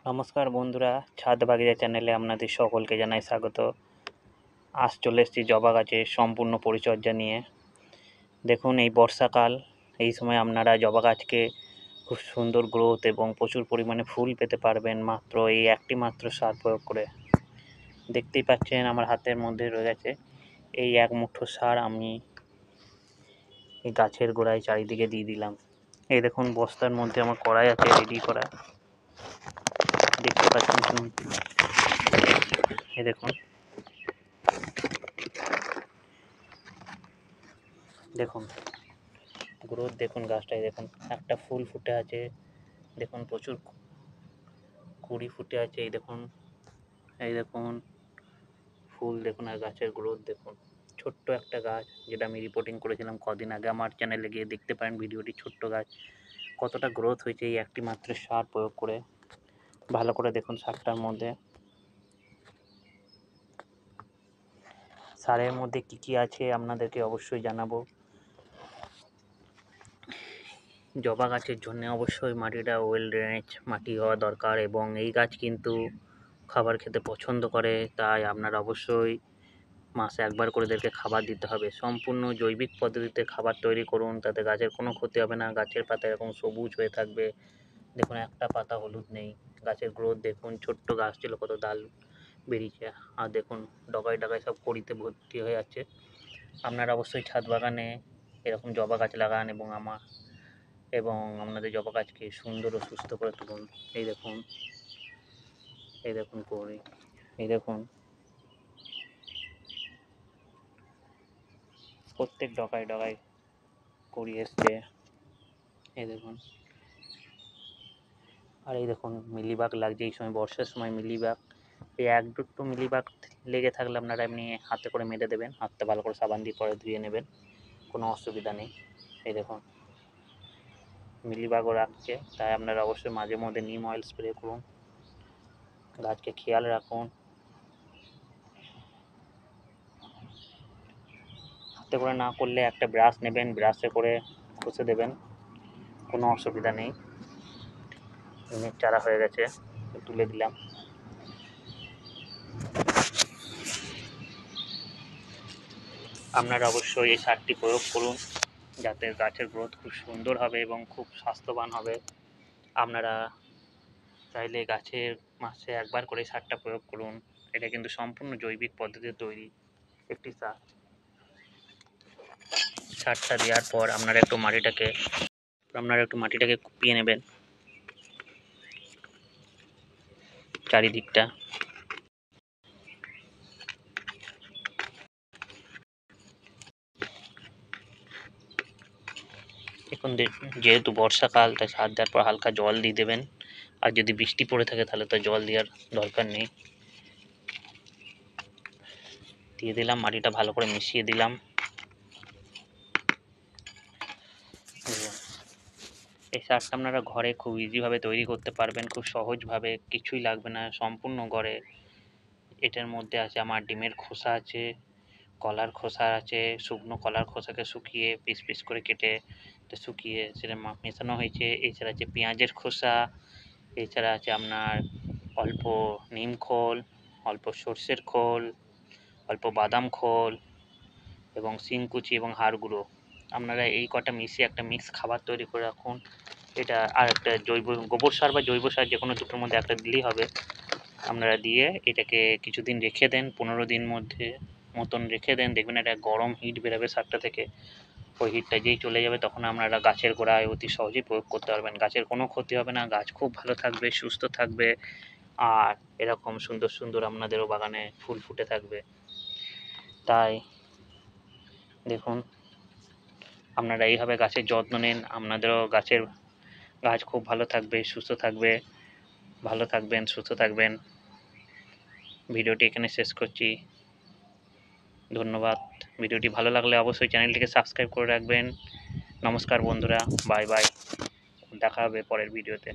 নমস্কার বন্ধুরা, ছাদ বাগিচা চ্যানেলে আপনাদের সকলকে জানাই স্বাগত। আজ চলে এসেছি জবা গাছের সম্পূর্ণ পরিচর্যা নিয়ে। দেখুন, এই বর্ষাকাল, এই সময় আপনারা জবা গাছকে খুব সুন্দর গ্রোথ এবং প্রচুর পরিমাণে ফুল পেতে পারবেন মাত্র এই একটি মাত্র সার প্রয়োগ করে। দেখতেই পাচ্ছেন আমার হাতের মধ্যে রয়ে গেছে এই এক মুঠো সার। আমি এই গাছের গোড়ায় চারিদিকে দিয়ে দিলাম। এই দেখুন, বস্তার মধ্যে আমার কড়াই আছে রেডি করা, দেখতে পাচ্ছেন। এই দেখুন, দেখুন গ্রোথ দেখুন, গাছটায় দেখুন একটা ফুল ফুটে আছে, দেখুন প্রচুর কুড়ি ফুটে আছে। এই দেখুন, এই দেখুন ফুল দেখুন, আর গাছের গ্রোথ দেখুন। ছোট্ট একটা গাছ, যেটা আমি রিপোর্টিং করেছিলাম কদিন আগে, আমার চ্যানেলে গিয়ে দেখতে পারেন ভিডিওটি। ছোট্ট গাছ কতটা গ্রোথ হয়েছে এই একটি মাত্র সার প্রয়োগ করে। ভালো করে দেখুন সারটার মধ্যে, সারের মধ্যে কি কি আছে আপনাদেরকে অবশ্যই জানাবো। জবা গাছের জন্য অবশ্যই মাটিটা ওয়েল ড্রেনেজ মাটি হওয়া দরকার, এবং এই গাছ কিন্তু খাবার খেতে পছন্দ করে, তাই আপনারা অবশ্যই মাসে একবার করে এদেরকে খাবার দিতে হবে। সম্পূর্ণ জৈবিক পদ্ধতিতে খাবার তৈরি করুন, তাতে গাছের কোনো ক্ষতি হবে না। গাছের পাতা এরকম সবুজ হয়ে থাকবে, দেখুন একটা পাতা হলুদ নেই। গাছের গ্রোথ দেখুন, ছোট্ট গাছ ছিল কত ডাল বেরিয়েছে, আর দেখুন ডগায় ডগায় সব কড়িতে ভর্তি হয়ে যাচ্ছে। আপনারা অবশ্যই ছাদ বাগানে এরকম জবা গাছ লাগান এবং আপনাদের জবা গাছকে সুন্দর ও সুস্থ করে তুলুন। এই দেখুন, এই দেখুন কড়ি, এই দেখুন প্রত্যেক ডগায় ডগায় কড়ি এসছে, এই দেখুন। আর এই দেখুন মিলিবাগ লাগছে, এই সময় বর্ষার সময় মিলিবাগ, এই এক দুটো মিলিবাগ লেগে থাকলে আপনারা এমনি হাতে করে মেরে দেবেন, হাতটা ভালো করে সাবান দিয়ে পরে ধুয়ে নেবেন, কোনো অসুবিধা নেই। এই দেখুন মিলিবাগও রাখছে, তাই আপনারা অবশ্যই মাঝে মধ্যে নিম অয়েল স্প্রে করুন, গাছকে খেয়াল রাখুন। হাতে করে না করলে একটা ব্রাশ নেবেন, ব্রাশে করে ঘষে দেবেন, কোনো অসুবিধা নেই। নিমের চারা হয়ে গেছে, তুলে দিলাম। আপনারা অবশ্যই এই সারটি প্রয়োগ করুন, যাতে গাছের গ্রোথ খুব সুন্দর হবে এবং খুব স্বাস্থ্যবান হবে। আপনারা চাইলে গাছের মাসে একবার করে সারটা প্রয়োগ করুন। এটা কিন্তু সম্পূর্ণ জৈবিক পদ্ধতিতে তৈরি একটি সার। সারটা দেওয়ার পর আপনারা একটু মাটিটাকে কুপিয়ে নেবেন চারিদিকটা। এখন যেহেতু বর্ষাকাল, তাই সার দেওয়ার পর হালকা জল দিয়ে দেবেন, আর যদি বৃষ্টি পড়ে থাকে তাহলে তো জল দেওয়ার দরকার নেই। দিয়ে দিলাম, মাটিটা ভালো করে মিশিয়ে দিলাম। এই সারটা আপনারা ঘরে খুব ইজিভাবে তৈরি করতে পারবেন, খুব সহজভাবে, কিছুই লাগবে না, সম্পূর্ণ ঘরে। এটার মধ্যে আছে আমার ডিমের খোসা আছে, কলার খোসা আছে, শুকনো কলার খোসাকে শুকিয়ে পিস পিস করে কেটে শুকিয়ে সেটা মেশানো হয়েছে। এছাড়া আছে পেঁয়াজের খোসা, এছাড়া আছে আপনার অল্প নিম খোল, অল্প সর্ষের খোল, অল্প বাদাম খোল এবং শিংকুচি এবং হাড় গুঁড়ো। আপনারা এই কটা মিশিয়ে একটা মিক্স খাবার তৈরি করে রাখুন। এটা আর একটা গোবর সার বা জৈব সার, যে কোনো দুটোর মধ্যে একটা দিলেই হবে। আপনারা দিয়ে এটাকে কিছুদিন রেখে দেন, 15 দিন মতন রেখে দেন, দেখবেন একটা গরম হিট বেরোবে সারটা থেকে। ওই হিটটা যেই চলে যাবে তখন আপনারা গাছের গোড়ায় অতি সহজেই প্রয়োগ করতে পারবেন। গাছের কোনো ক্ষতি হবে না, গাছ খুব ভালো থাকবে, সুস্থ থাকবে, আর এরকম সুন্দর সুন্দর আপনাদেরও বাগানে ফুল ফুটে থাকবে। তাই দেখুন, আপনারা এইভাবে গাছের যত্ন নিন, আপনাদেরও গাছ খুব ভালো থাকবে, সুস্থ থাকবে। ভালো থাকবেন, সুস্থ থাকবেন। ভিডিওটি এখানে শেষ করছি, ধন্যবাদ। ভিডিওটি ভালো লাগলে অবশ্যই চ্যানেলটিকে সাবস্ক্রাইব করে রাখবেন। নমস্কার বন্ধুরা, বাই বাই, দেখা হবে পরের ভিডিওতে।